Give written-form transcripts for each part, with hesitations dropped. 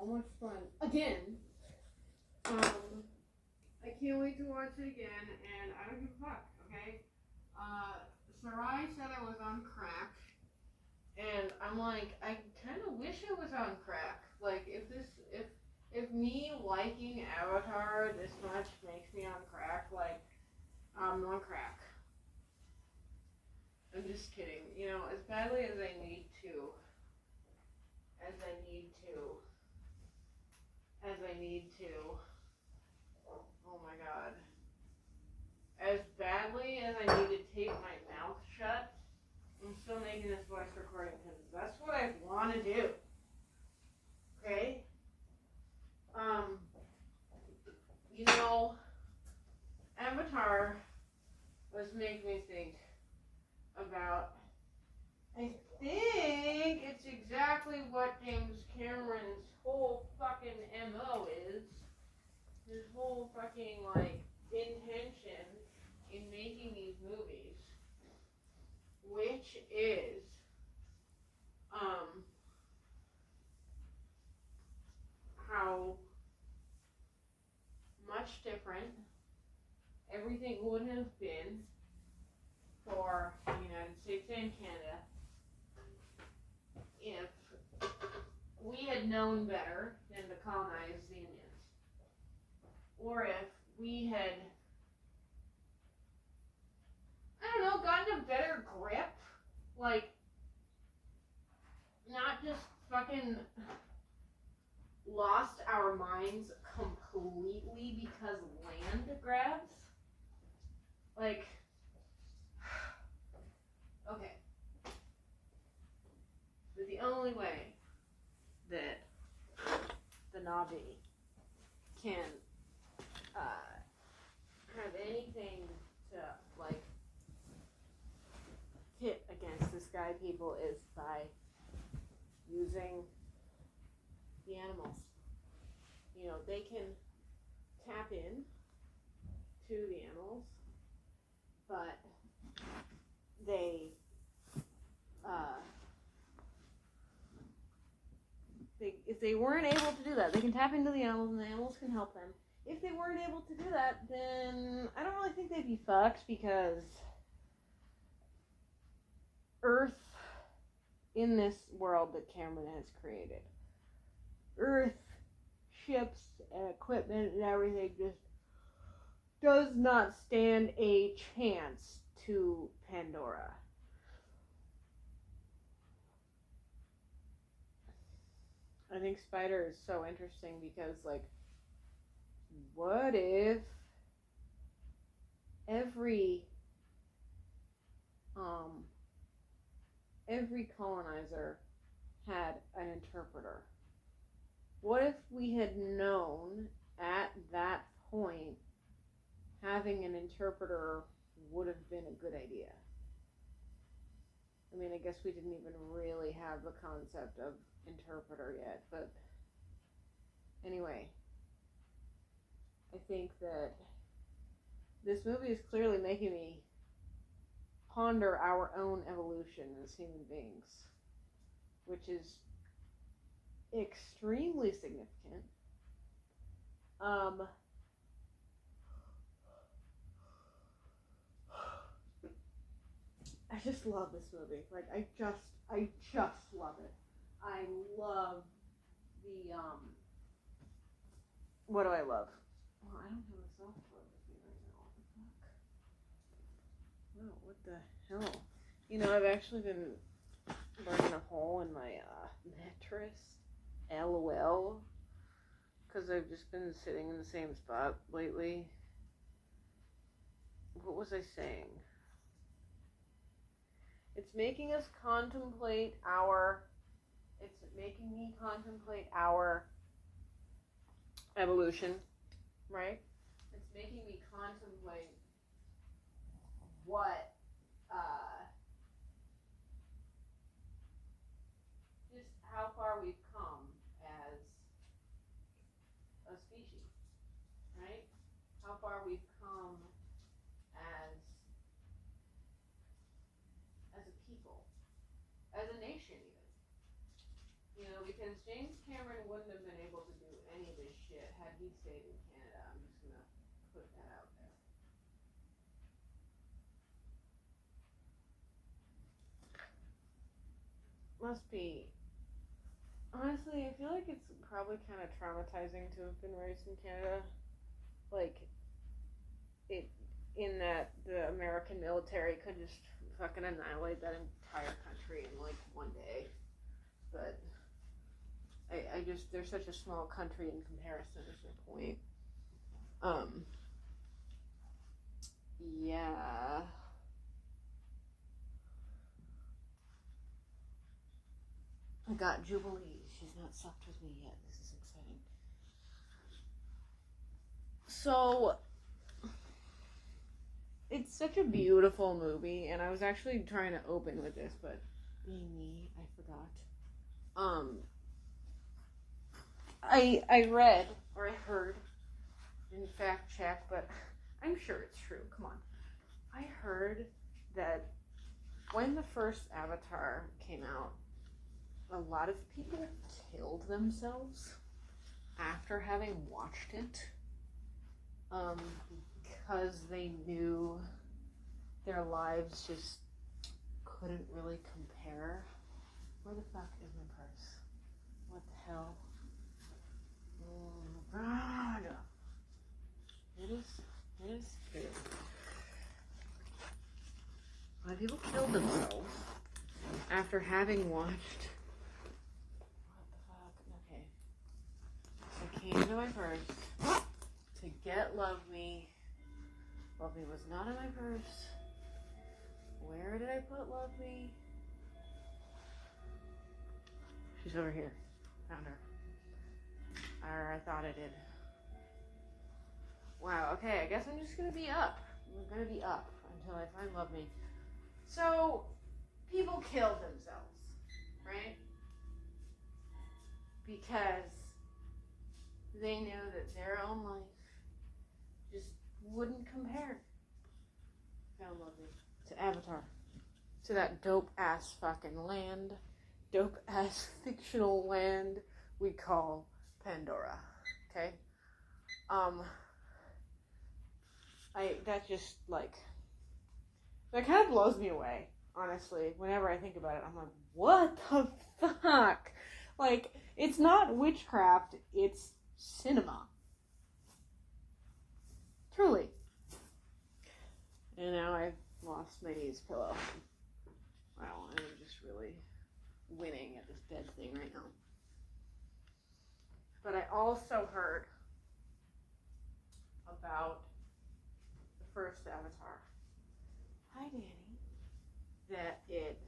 so much fun. Again. I can't wait to watch it again, and I don't give a fuck, okay? Sarai said I was on crack, and I'm like, I kind of wish I was on crack. Like, if me liking Avatar this much makes me on crack, like, I'm on crack. I'm just kidding. You know, as badly as I need to. Oh my god. As badly as I need to tape my mouth shut, I'm still making this voice recording because that's what I want to do. Okay? You know, Avatar was making me think about, I think it's exactly what James Cameron's whole fucking MO is. His whole fucking, like, intention in making these movies, which is, how much different everything would have been for the United States and Canada if we had known better than to colonize the Indians. Or if we had, I don't know, gotten a better grip. Like, not just fucking lost our minds completely because land grabs. Like, okay. But the only way that the Na'vi can have anything to, like, hit against the sky people is by using the animals. You know, they can tap in to the animals, but if they weren't able to do that, they can tap into the animals and the animals can help them. If they weren't able to do that, then I don't really think they'd be fucked, because Earth in this world that Cameron has created, Earth, ships, and equipment and everything just does not stand a chance to Pandora. I think Spider is so interesting because, like, what if every colonizer had an interpreter? What if we had known at that point having an interpreter would have been a good idea? I mean, I guess we didn't even really have the concept of interpreter yet, but anyway, I think that this movie is clearly making me ponder our own evolution as human beings, which is extremely significant. I just love this movie. Like, I just love it. I love the, what do I love? Well, I don't have a software with me right now. What the fuck? Wow, what the hell? You know, I've actually been burning a hole in my, mattress. LOL. Because I've just been sitting in the same spot lately. What was I saying? It's making me contemplate our evolution, right? It's making me contemplate what, just how far we've come as a species, right? How far we've come as a people, as a nation even. You know, because James Cameron wouldn't have been able he stayed in Canada. I'm just gonna put that out there. Must be. Honestly, I feel like it's probably kind of traumatizing to have been raised in Canada. Like, in that the American military could just fucking annihilate that entire country in like one day. But I just, they're such a small country in comparison is my point. Yeah. I got Jubilee. She's not sucked with me yet. This is exciting. So, it's such a beautiful movie, and I was actually trying to open with this, but being me, I forgot. I read, or I heard, didn't fact check, but I'm sure it's true. Come on. I heard that when the first Avatar came out, a lot of people killed themselves after having watched it, because they knew their lives just couldn't really compare. Where the fuck is my purse? What the hell? Oh God! It is good. A lot of people killed themselves after having watched. What the fuck? Okay. I came to my purse to get Love Me. Love Me was not in my purse. Where did I put Love Me? She's over here. Found her. Or I thought I did. Wow, okay, I guess I'm just gonna be up. I'm gonna be up until I find Love Me. So, people killed themselves, right? Because they knew that their own life just wouldn't compare. Found Love Me. To Avatar. To that dope-ass fucking land. Dope-ass fictional land we call Pandora. Okay? That just, like, that kind of blows me away, honestly. Whenever I think about it, I'm like, what the fuck? Like, it's not witchcraft, it's cinema. Truly. And now I've lost my knees pillow. Wow, I'm just really winning at this bed thing right now. But I also heard about the first Avatar. Hi, Danny. That it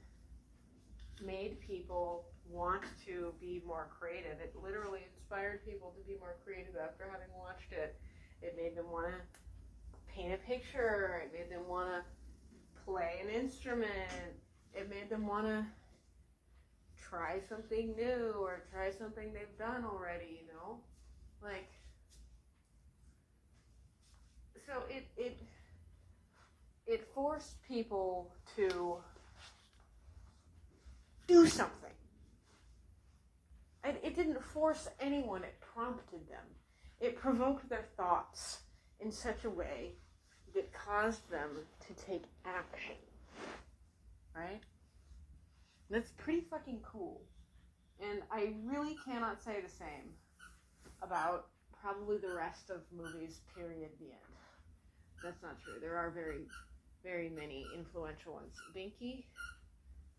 made people want to be more creative. It literally inspired people to be more creative after having watched it. It made them want to paint a picture. It made them want to play an instrument. It made them want to try something new or try something they've done already, you know? Like, so it forced people to do something. It didn't force anyone, it prompted them. It provoked their thoughts in such a way that caused them to take action. Right? That's pretty fucking cool. And I really cannot say the same about probably the rest of movies, period, the end. That's not true. There are very, very many influential ones. Binky,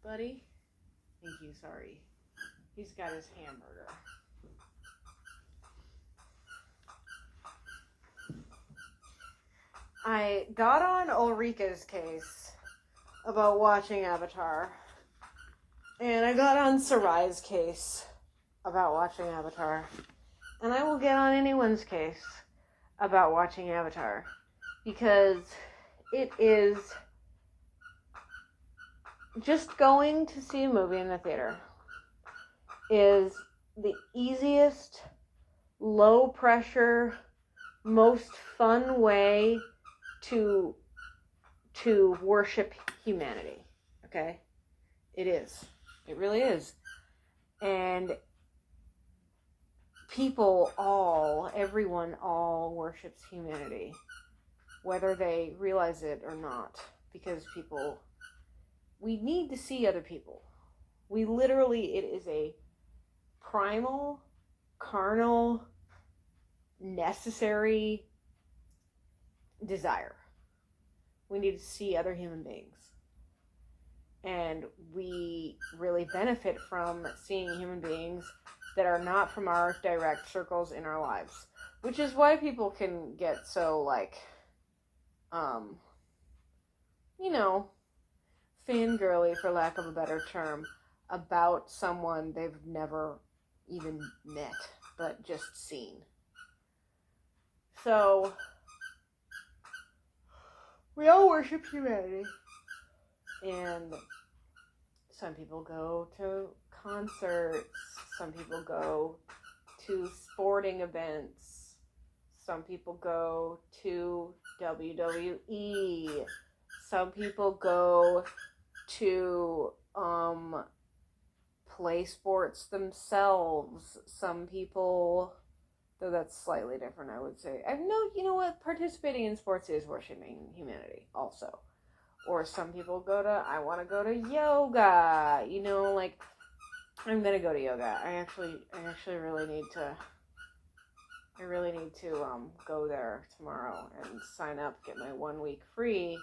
buddy? Thank you, sorry. He's got his hamburger. I got on Ulrika's case about watching Avatar. And I got on Sarai's case about watching Avatar. And I will get on anyone's case about watching Avatar. Because it is just going to see a movie in the theater is the easiest, low pressure, most fun way to worship humanity. Okay? It is. It really is. And everyone all worships humanity, whether they realize it or not, because we need to see other people. It is a primal, carnal, necessary desire. We need to see other human beings. And we really benefit from seeing human beings that are not from our direct circles in our lives. Which is why people can get so, fangirly, for lack of a better term, about someone they've never even met, but just seen. So, we all worship humanity. And some people go to concerts, some people go to sporting events, some people go to WWE, some people go to play sports themselves, some people, though that's slightly different, I would say. Participating in sports is worshiping humanity also. Or some people I want to go to yoga, I'm going to go to yoga. I actually really need to go there tomorrow and sign up, get my 1 week free,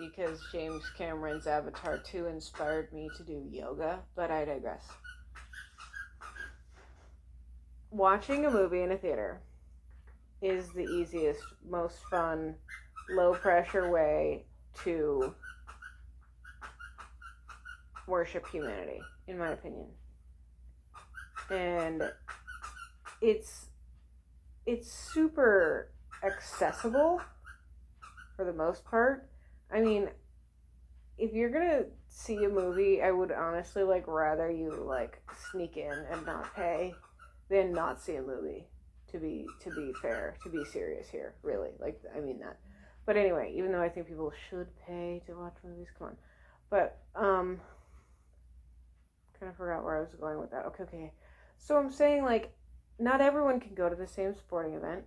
because James Cameron's Avatar 2 inspired me to do yoga, but I digress. Watching a movie in a theater is the easiest, most fun, low pressure way to worship humanity, in my opinion. And it's super accessible for the most part. I mean, if you're gonna see a movie, I would honestly rather you sneak in and not pay than not see a movie. To be fair, to be serious here, really, I mean that. But anyway, even though I think people should pay to watch movies, come on. But kind of forgot where I was going with that. Okay. So I'm saying not everyone can go to the same sporting event.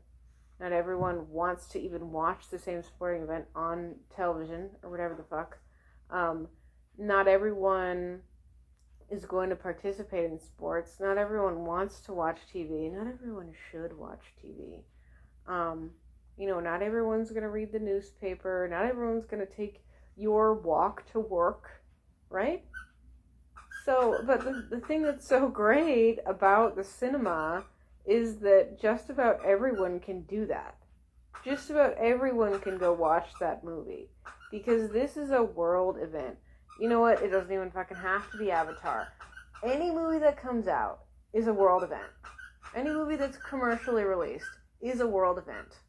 Not everyone wants to even watch the same sporting event on television or whatever the fuck. Not everyone is going to participate in sports. Not everyone wants to watch TV. Not everyone should watch TV. Not everyone's going to read the newspaper. Not everyone's going to take your walk to work, right? So, but the thing that's so great about the cinema is that just about everyone can do that. Just about everyone can go watch that movie. Because this is a world event. You know what? It doesn't even fucking have to be Avatar. Any movie that comes out is a world event. Any movie that's commercially released is a world event.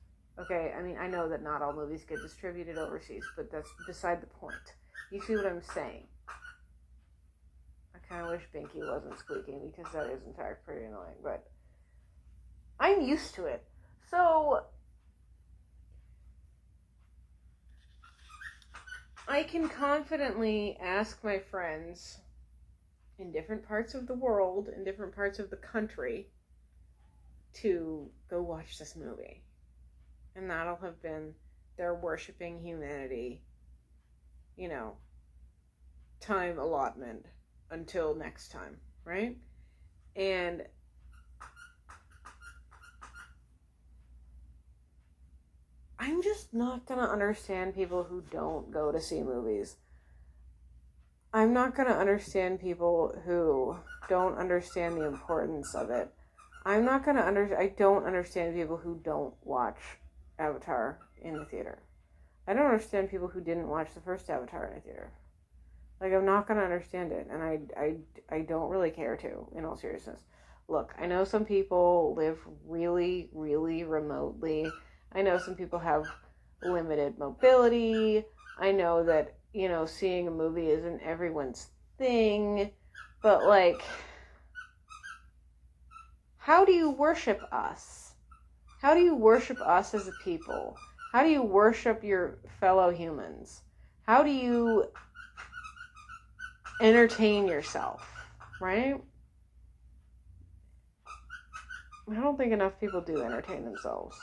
Okay, I mean, I know that not all movies get distributed overseas, but that's beside the point. You see what I'm saying? I kind of wish Binky wasn't squeaking, because that is, in fact, pretty annoying, but I'm used to it. So I can confidently ask my friends in different parts of the world, in different parts of the country, to go watch this movie. And that'll have been their worshiping humanity, time allotment until next time, right? And I'm just not going to understand people who don't go to see movies. I'm not going to understand people who don't understand the importance of it. I don't understand people who don't watch Avatar in the theater. I don't understand people who didn't watch the first Avatar in the theater. I'm not going to understand it, and I don't really care to, in all seriousness. Look, I know some people live really, really remotely. I know some people have limited mobility. I know that, seeing a movie isn't everyone's thing. But, how do you worship us? How do you worship us as a people? How do you worship your fellow humans? How do you entertain yourself, right? I don't think enough people do entertain themselves.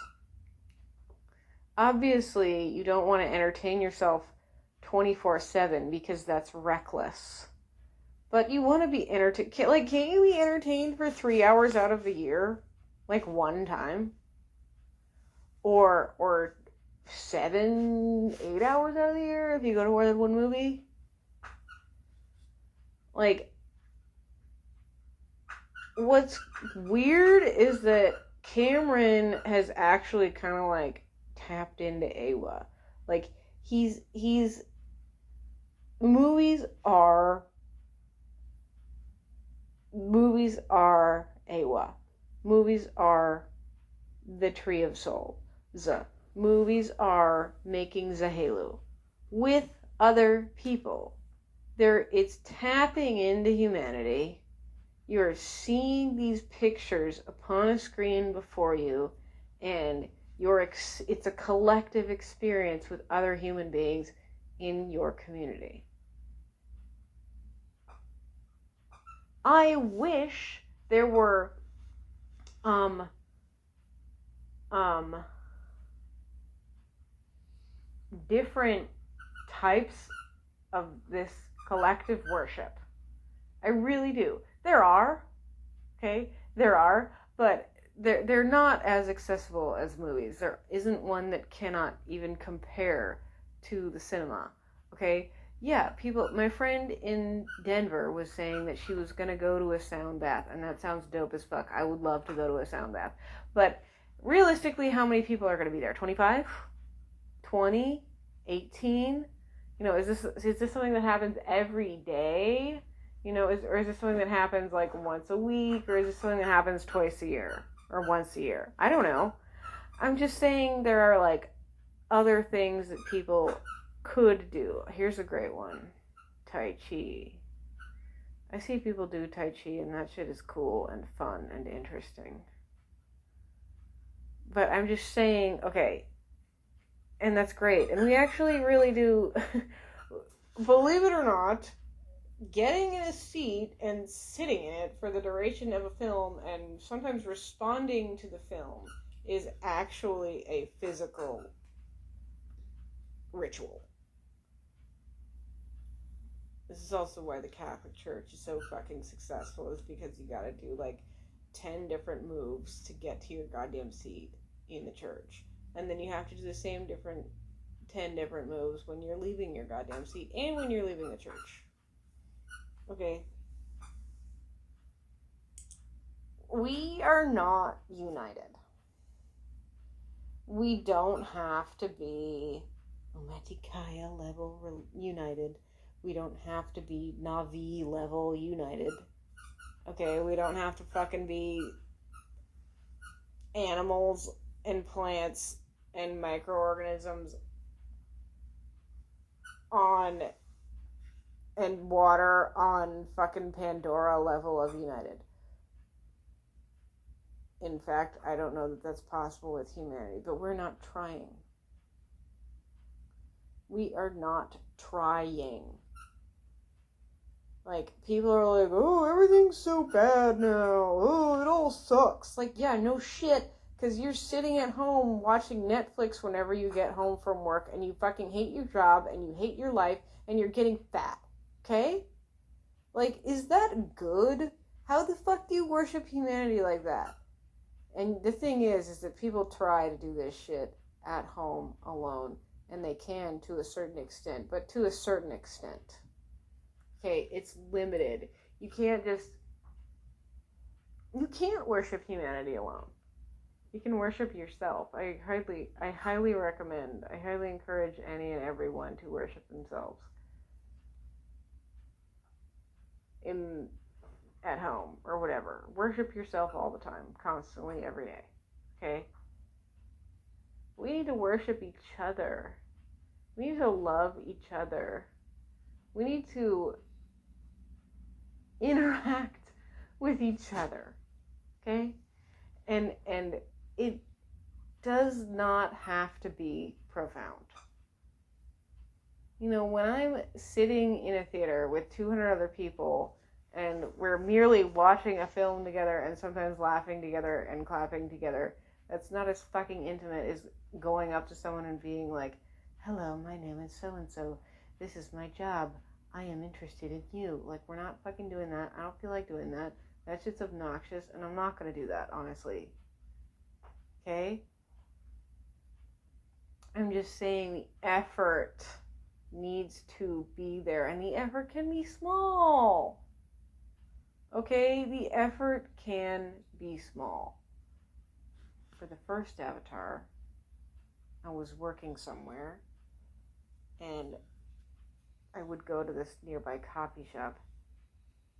Obviously, you don't want to entertain yourself 24/7 because that's reckless. But you want to be entertained. Can't you be entertained for 3 hours out of the year? Like one time? Or 7, 8 hours out of the year if you go to more than one movie? Like, what's weird is that Cameron has actually kind of like tapped into Eywa. Like, he's movies are Eywa. Movies are the Tree of Soul. Movies are making the hélù with other people. It's tapping into humanity. You're seeing these pictures upon a screen before you, and it's a collective experience with other human beings in your community. I wish there were different types of this collective worship. I really do. There are, but they're not as accessible as movies. There isn't one that cannot even compare to the cinema, okay? Yeah, my friend in Denver was saying that she was going to go to a sound bath, and that sounds dope as fuck. I would love to go to a sound bath. But realistically, how many people are going to be there? 25? 20? 18? Is this something that happens every day? Or is this something that happens like once a week? Or is this something that happens twice a year? Or once a year? I don't know. I'm just saying there are like other things that people could do. Here's a great one. Tai Chi. I see people do Tai Chi and that shit is cool and fun and interesting. But I'm just saying, okay, and that's great. And we actually really do, believe it or not, getting in a seat and sitting in it for the duration of a film and sometimes responding to the film is actually a physical ritual. This is also why the Catholic Church is so fucking successful, is because you gotta do like 10 different moves to get to your goddamn seat in the church. And then you have to do the same 10 different moves when you're leaving your goddamn seat and when you're leaving the church. Okay. We are not united. We don't have to be Ometikaya level united. We don't have to be Navi level united. Okay, we don't have to fucking be animals and plants and microorganisms and water on fucking Pandora level of united. In fact, I don't know that that's possible with humanity, but we're not trying. We are not trying. Like, people are like, oh, everything's so bad now. Oh, it all sucks. Like, yeah, no shit, because you're sitting at home watching Netflix whenever you get home from work, and you fucking hate your job, and you hate your life, and you're getting fat. Okay? Like, is that good? How the fuck do you worship humanity like that? And the thing is that people try to do this shit at home alone, and they can to a certain extent, but to a certain extent. Okay, it's limited. You can't worship humanity alone. You can worship yourself. I highly recommend, I highly encourage any and everyone to worship themselves at home or whatever. Worship yourself all the time, constantly, every day. Okay? We need to worship each other. We need to love each other. We need to interact with each other. Okay? And it does not have to be profound. When I'm sitting in a theater with 200 other people and we're merely watching a film together and sometimes laughing together and clapping together, that's not as fucking intimate as going up to someone and being like, hello, my name is so-and-so. This is my job. I am interested in you. Like, we're not fucking doing that. I don't feel like doing that. That shit's obnoxious, and I'm not going to do that, honestly. Okay? I'm just saying the effort needs to be there, and the effort can be small. Okay? The effort can be small. For the first avatar, I was working somewhere, and I would go to this nearby coffee shop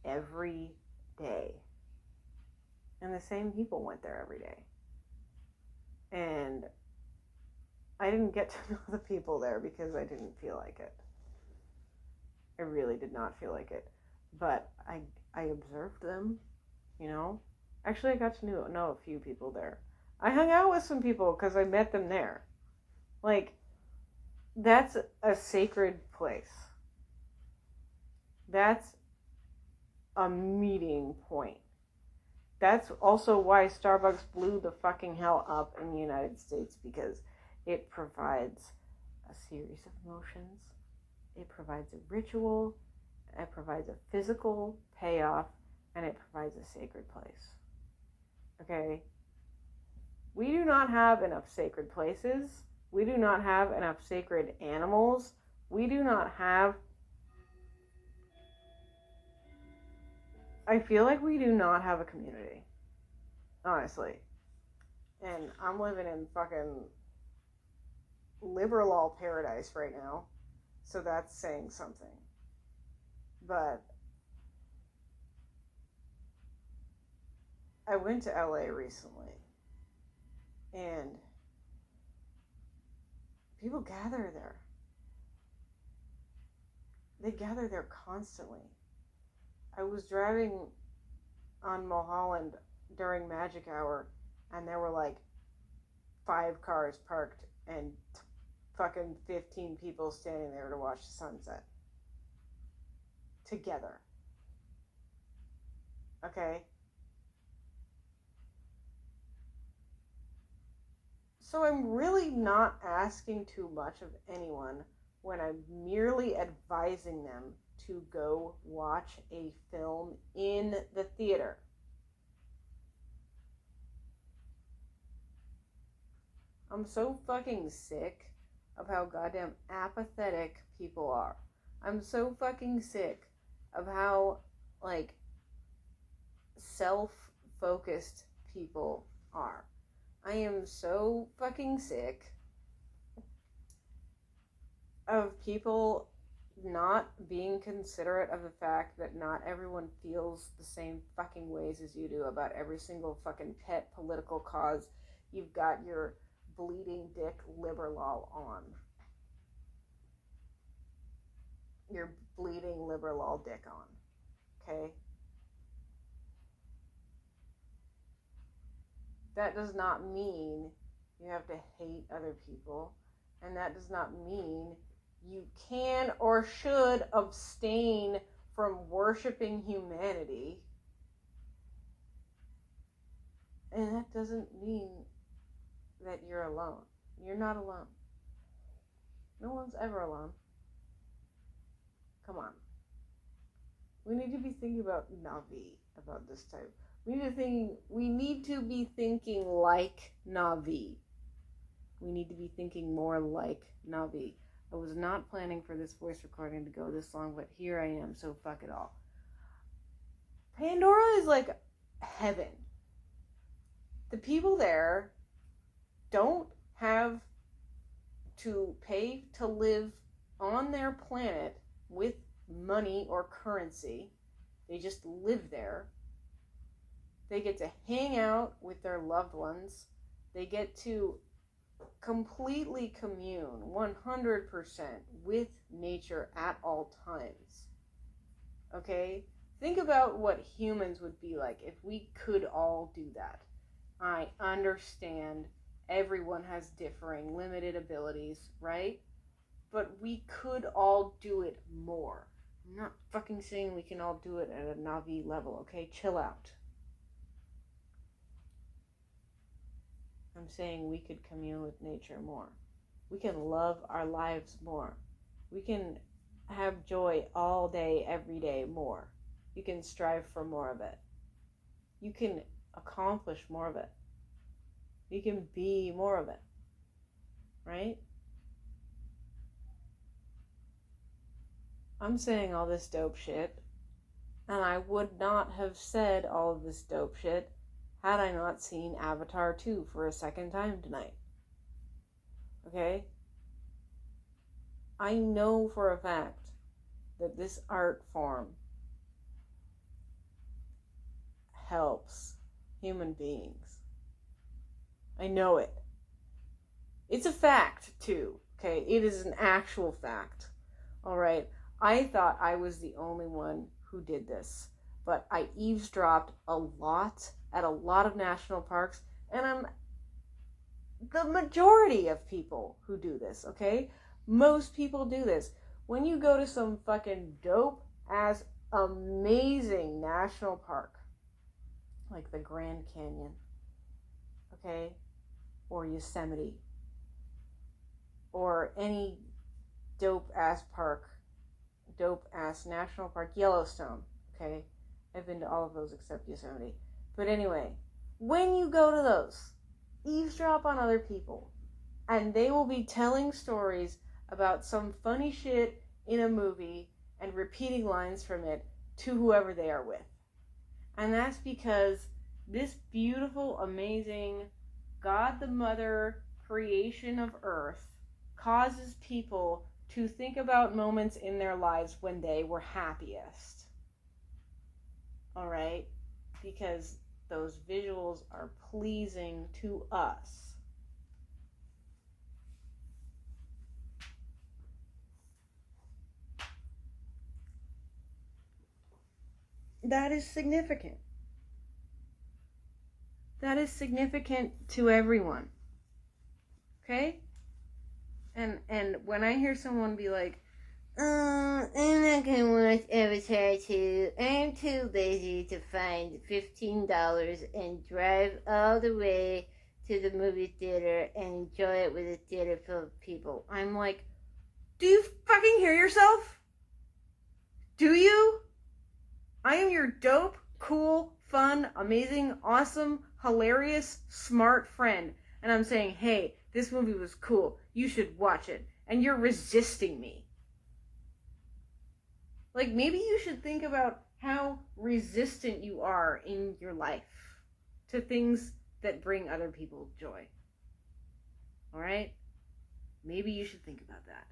every day. And the same people went there every day. And I didn't get to know the people there because I didn't feel like it. I really did not feel like it. But I observed them, you know. Actually, I got to know a few people there. I hung out with some people because I met them there. Like, that's a sacred place. That's a meeting point. That's also why Starbucks blew the fucking hell up in the United States, because it provides a series of motions. It provides a ritual. It provides a physical payoff. And it provides a sacred place. Okay? We do not have enough sacred places. We do not have enough sacred animals. We do not have... I feel like we do not have a community. Honestly. And I'm living in fucking liberlols paradise right now. So that's saying something. But I went to LA recently. And people gather there. They gather there constantly. I was driving on Mulholland during magic hour, and there were like 5 cars parked and fucking 15 people standing there to watch the sunset. Together. Okay? So I'm really not asking too much of anyone when I'm merely advising them to go watch a film in the theater. I'm so fucking sick of how goddamn apathetic people are. I'm so fucking sick of how, like, self-focused people are. I am so fucking sick of people not being considerate of the fact that not everyone feels the same fucking ways as you do about every single fucking pet political cause you've got your bleeding dick liberlol on. Your bleeding liberlol dick on. Okay? That does not mean you have to hate other people. And that does not mean you can or should abstain from worshiping humanity. And that doesn't mean that you're alone. You're not alone. No one's ever alone. Come on. We need to be thinking about Navi, about this type. We need to be thinking like Navi. We need to be thinking more like Navi. I was not planning for this voice recording to go this long, but here I am, so fuck it all. Pandora is like heaven. The people there don't have to pay to live on their planet with money or currency. They just live there. They get to hang out with their loved ones. They get to completely commune 100% with nature at all times. Okay? Think about what humans would be like if we could all do that. I understand everyone has differing limited abilities, right? But we could all do it more. I'm not fucking saying we can all do it at a Navi level, okay? Chill out. I'm saying we could commune with nature more. We can love our lives more. We can have joy all day, every day more. You can strive for more of it. You can accomplish more of it. You can be more of it. Right? I'm saying all this dope shit, and I would not have said all of this dope shit had I not seen Avatar 2 for a second time tonight. Okay? I know for a fact that this art form helps human beings. I know it. It's a fact, too. Okay? It is an actual fact. Alright? I thought I was the only one who did this. But I eavesdropped a lot at a lot of national parks, and I'm the majority of people who do this, okay? Most people do this. When you go to some fucking dope-ass, amazing national park, like the Grand Canyon, okay? Or Yosemite, or any dope-ass park, dope-ass national park, Yellowstone, okay? I've been to all of those except Yosemite. But anyway, when you go to those, eavesdrop on other people, and they will be telling stories about some funny shit in a movie and repeating lines from it to whoever they are with. And that's because this beautiful, amazing God the Mother creation of Earth causes people to think about moments in their lives when they were happiest. Alright? Because those visuals are pleasing to us. That is significant. That is significant to everyone. Okay? And when I hear someone be like, I'm not gonna watch Avatar 2. I'm too lazy to find $15 and drive all the way to the movie theater and enjoy it with a theater full of people. I'm like, do you fucking hear yourself? Do you? I am your dope, cool, fun, amazing, awesome, hilarious, smart friend. And I'm saying, hey, this movie was cool. You should watch it. And you're resisting me. Like, maybe you should think about how resistant you are in your life to things that bring other people joy. Alright? Maybe you should think about that.